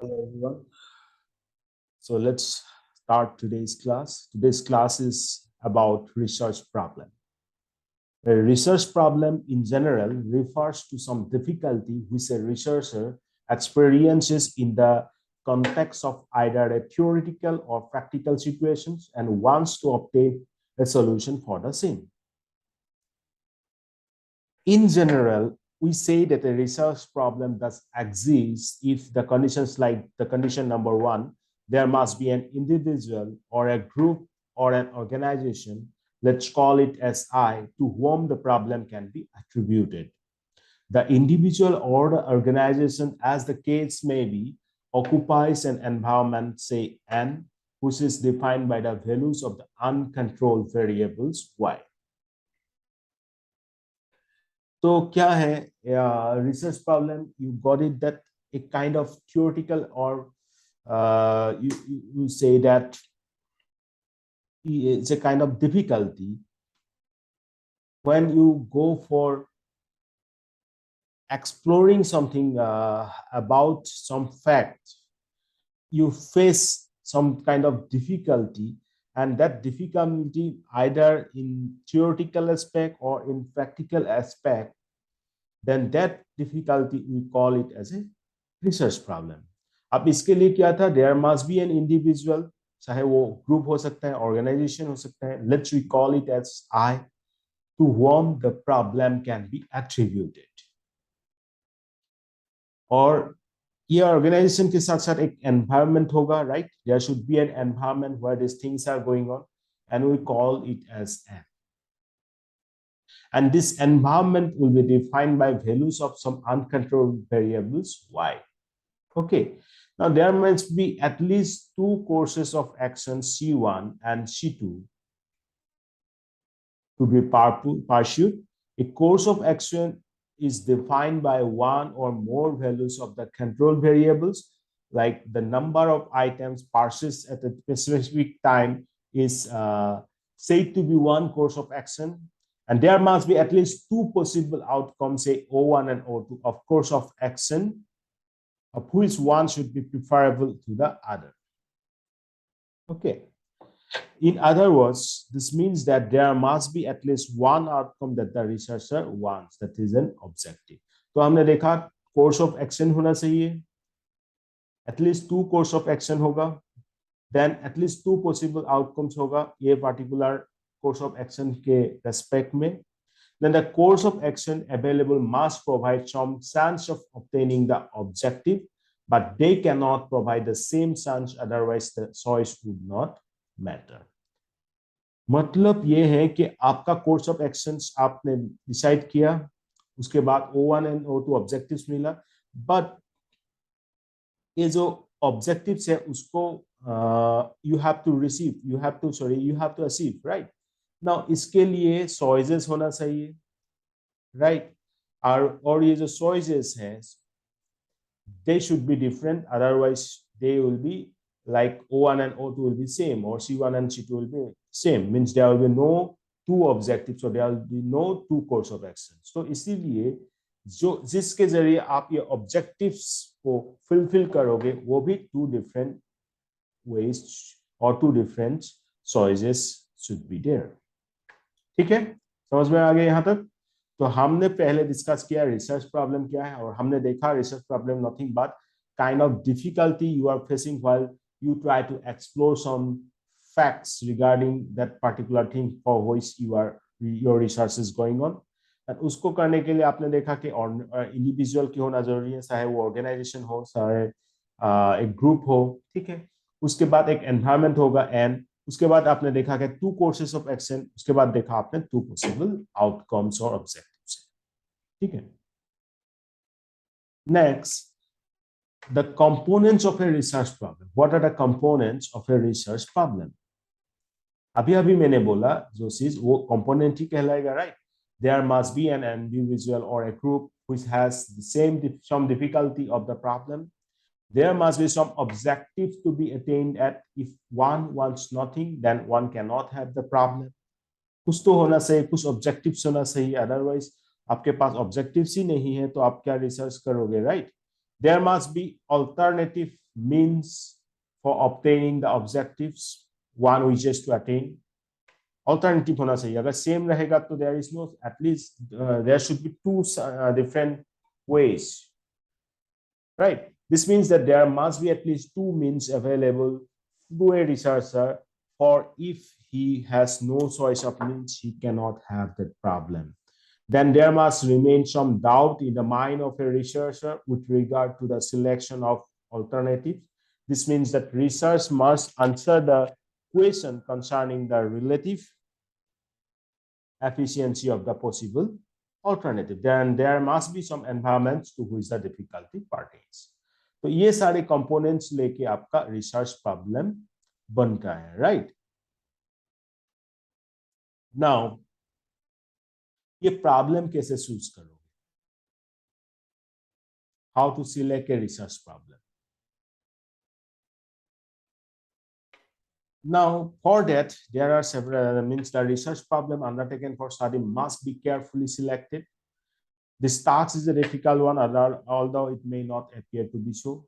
Hello everyone. So let's start today's class. Today's class is about research problem. A research problem in general refers to some difficulty which a researcher experiences in the context of either a theoretical or practical situations and wants to obtain a solution for the same. In general, we say that a research problem does exist if the conditions like the condition number one, there must be an individual or a group or an organization, let's call it as I, to whom the problem can be attributed. The individual or the organization, as the case may be, occupies an environment, say N, which is defined by the values of the uncontrolled variables Y. तो क्या है research problem? You got it that a kind of theoretical or you say that it's a kind of difficulty when you go for exploring something about some fact. You face some kind of difficulty, and that difficulty either in theoretical aspect or in practical aspect, then that difficulty we call it as a research problem. अब इसके लिए क्या था, there must be an individual, चाहे वो group हो सकता है, ऑर्गेनाइजेशन हो सकता है, let's we call it as I, to whom the problem can be attributed. और ये ऑर्गेनाइजेशन के साथ साथ एक एनवायरनमेंट होगा, right? There should be an environment where this things are going on and we call it as an. And this environment will be defined by values of some uncontrolled variables y. Okay, now there must be at least two courses of action C1 and C2 to be pursued. A course of action is defined by one or more values of the control variables, like the number of items purchased at a specific time is said to be one course of action, and there must be at least two possible outcomes, say O1 and O2 of course of action, of which one should be preferable to the other. Okay. In other words, this means that there must be at least one outcome that the researcher wants, that is an objective. तो हमने देखा course of action होना चाहिए, at least two course of action होगा, then at least two possible outcomes होगा ये particular course of action के respect में. Then the course of action available must provide some chance of obtaining the objective, but they cannot provide the same chance, otherwise the choice would not matter. मतलब ये है कि आपका course of actions आपने decide किया, उसके बाद O1 and O2 objectives मिला, बट ये जो ऑब्जेक्टिव्स है उसको you have to receive, you have to achieve, right? Now इसके लिए चॉइसेस होना चाहिए, राइट? और ये जो चॉइसेस हैं they should be different, otherwise they will be like O1 and O2 will be same, or C1 and C2 will be same, means there will be no two objectives, so there will be no two course of action. So इसीलिए जो जिसके जरिए आप ये objectives को fulfill करोगे वो भी two different ways or two different choices should be there. ठीक है, समझ में आ गया यहाँ तक? तो हमने पहले डिस्कस किया रिसर्च प्रॉब्लम क्या है, और हमने देखा research problem nothing but kind of difficulty you are facing while you try to explore some facts regarding that particular thing for which your research is going on. And उसको करने के लिए आपने देखा कि इंडिविजुअल की होना जरूरी है, चाहे वो ऑर्गेनाइजेशन हो, चाहे एक ग्रुप हो, ठीक है? उसके बाद एक एनवायरनमेंट होगा एंड उसके बाद आपने देखा कि टू कोर्सेस ऑफ एक्शन, उसके बाद देखा आपने टू पॉसिबल आउटकम्स और ऑब्जेक्टिव्स, ठीक है? Next, the components of a research problem. What are the components of a research problem? अभी मैंने बोला जो चीज वो component ही कहलाएगा, right? There must be an individual or a group which has some difficulty of the problem. There must be some objectives to be attained at. If one wants nothing, then one cannot have the problem. कुछ तो होना चाहिए, कुछ objectives होना चाहिए, otherwise आपके पास objectives ही नहीं है तो आप क्या research करोगे, right? There must be alternative means for obtaining the objectives one wishes to attain. Alternative होना चाहिए. अगर same रहेगा तो there is no, at least there should be two different ways, right? This means that there must be at least two means available to a researcher, for if he has no choice of means, he cannot have that problem. Then there must remain some doubt in the mind of a researcher with regard to the selection of alternatives. This means that research must answer the question concerning the relative efficiency of the possible alternative. Then there must be some environments to which the difficulty pertains. तो ये सारे components लेके आपका research problem बनता है, right? Now ये problem कैसे choose करोगे? How to select a research problem? Now, for that, there are several means. The research problem undertaken for study must be carefully selected. This task is a difficult one, although it may not appear to be so.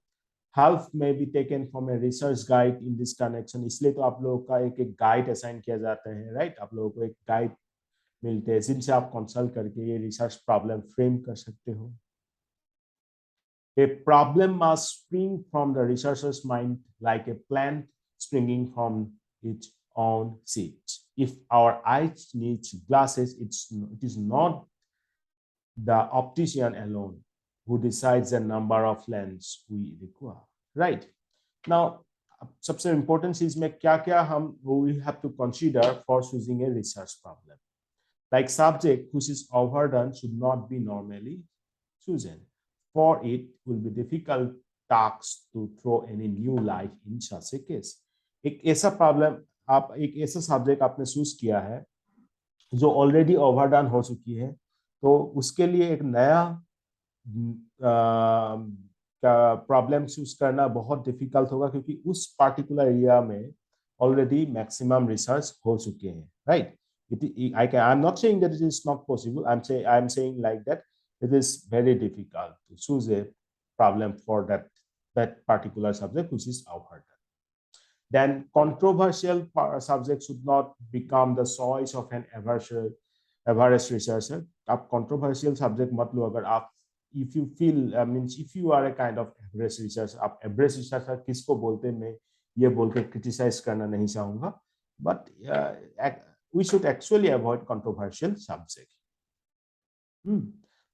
Help may be taken from a research guide in this connection. इसलिए तो आप लोगों का एक guide assign किया जाता है, right? आप लोगों को एक guide मिलते हैं जिनसे आप कंसल्ट करके ये रिसर्च प्रॉब्लम फ्रेम कर सकते हो. A problem must spring from the researcher's mind like a plant springing from its own seeds. If our eyes needs glasses, it is not the optician alone who decides the number of lenses we require, right? Now, सबसे important चीज में क्या-क्या हम we have to consider for choosing a research problem. Like subject which is overdone should not be normally chosen. For it will be difficult task to throw any new light in such a case. एक ऐसा problem, आप एक ऐसा subject आपने choose किया है जो already overdone हो चुकी है, तो उसके लिए एक नया प्रॉब्लम चूज करना बहुत डिफिकल्ट होगा, क्योंकि उस पार्टिकुलर एरिया में ऑलरेडी मैक्सिमम रिसर्च हो चुके हैं, right? I'm not saying that it is not possible. I'm saying like that it is very difficult to choose a problem for that particular subject which is overdone. Then controversial subject should not become the choice of an average researcher. आप controversial subject मत लो अगर आप, if you feel means if you are a kind of average researcher. आप average researcher किसको बोलते हैं, मैं ये बोल के criticize करना नहीं चाहूँगा, but we should actually avoid controversial subject.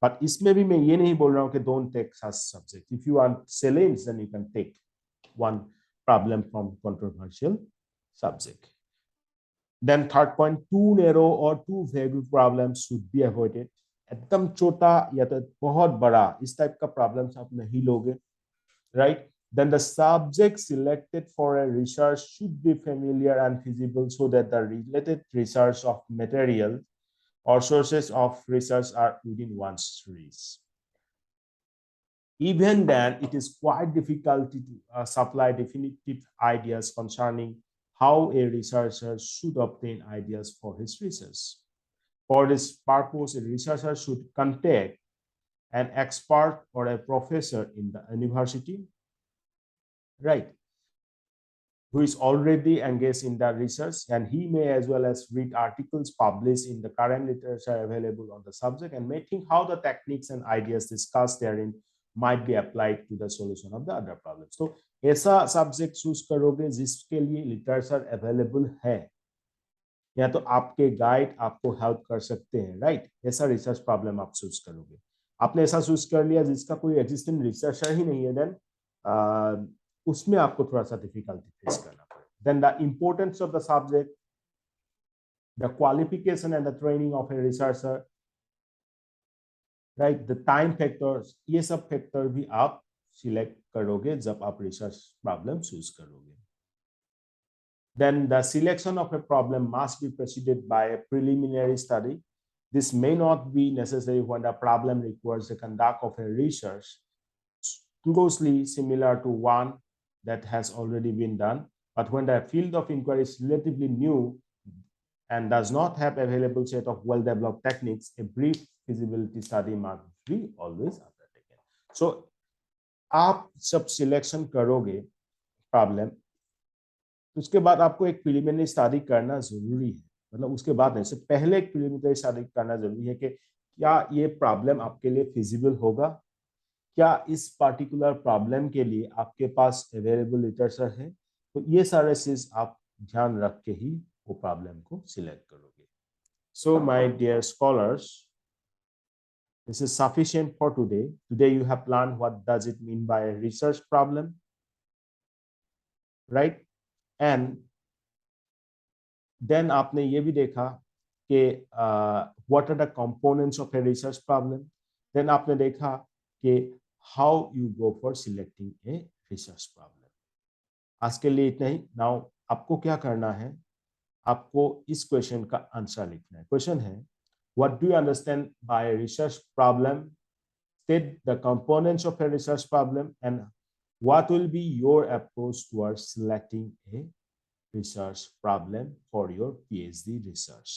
But इसमें भी मैं ये नहीं बोल रहा हूँ कि don't take such subject. If you want salient, then you can take one problem from controversial subject. Then third point, too narrow or too vague problems should be avoided. एकदम छोटा या तो बहुत बड़ा इस टाइप का problems आप नहीं लोगे, right? Then the subject selected for a research should be familiar and feasible so that the related research of material or sources of research are within one's reach. Even then, it is quite difficult to supply definitive ideas concerning how a researcher should obtain ideas for his research. For this purpose, a researcher should contact an expert or a professor in the university, right, who is already engaged in the research, and he may as well as read articles published in the current literature available on the subject and may think how the techniques and ideas discussed therein might be applied to the solution of the other problems. So ऐसा subject choose करोगे जिसके लिए literature available है, या तो आपके guide आपको help कर सकते हैं, राइट? ऐसा रिसर्च प्रॉब्लम आप चूज करोगे. आपने ऐसा चूज कर लिया जिसका कोई एग्जिस्टिंग रिसर्चर ही नहीं है, देन उसमें आपको थोड़ा सा डिफिकल्टी फेस करना पड़ेगा. Then the importance of the subject, the qualification and the training of a researcher, right, the time factors, ये सब फैक्टर भी आप सिलेक्ट करोगे जब आप रिसर्च प्रॉब्लम चूज करोगे. Then the selection of a problem must be preceded by a preliminary study. This may not be necessary when the problem requires the conduct of a research closely similar to one that has already been done. But when the field of inquiry is relatively new and does not have available set of well-developed techniques, a brief feasibility study must be always undertaken. So आप जब selection करोगे problem, उसके बाद आपको एक preliminary study करना जरूरी है। मतलब उसके बाद नहीं, इससे पहले एक प्रिलिमिनरी स्टडी करना जरूरी है कि क्या ये प्रॉब्लम आपके लिए फिजिबल होगा, क्या इस पार्टिकुलर प्रॉब्लम के लिए आपके पास अवेलेबल लिटरेचर है। तो ये सारे चीज आप ध्यान रख के ही वो प्रॉब्लम को सिलेक्ट करोगे। So my dear scholars, this is sufficient for today. Today you have learned what does it mean by a research problem, right? And then आपने ये भी देखा कि what are the components of a research problem. Then आपने देखा कि how you go for selecting a research problem. आज के लिए इतना ही। नाउ आपको क्या करना है, आपको इस क्वेश्चन का आंसर लिखना है। क्वेश्चन है, what do you understand by a research problem? State the components of a research problem and what will be your approach towards selecting a research problem for your PhD research.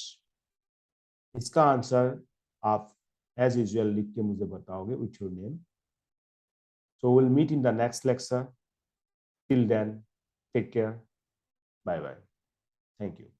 इसका answer आप as usual लिख के मुझे बताओगे with your name. So we'll meet in the next lecture. Till then, take care. Bye bye. Thank you.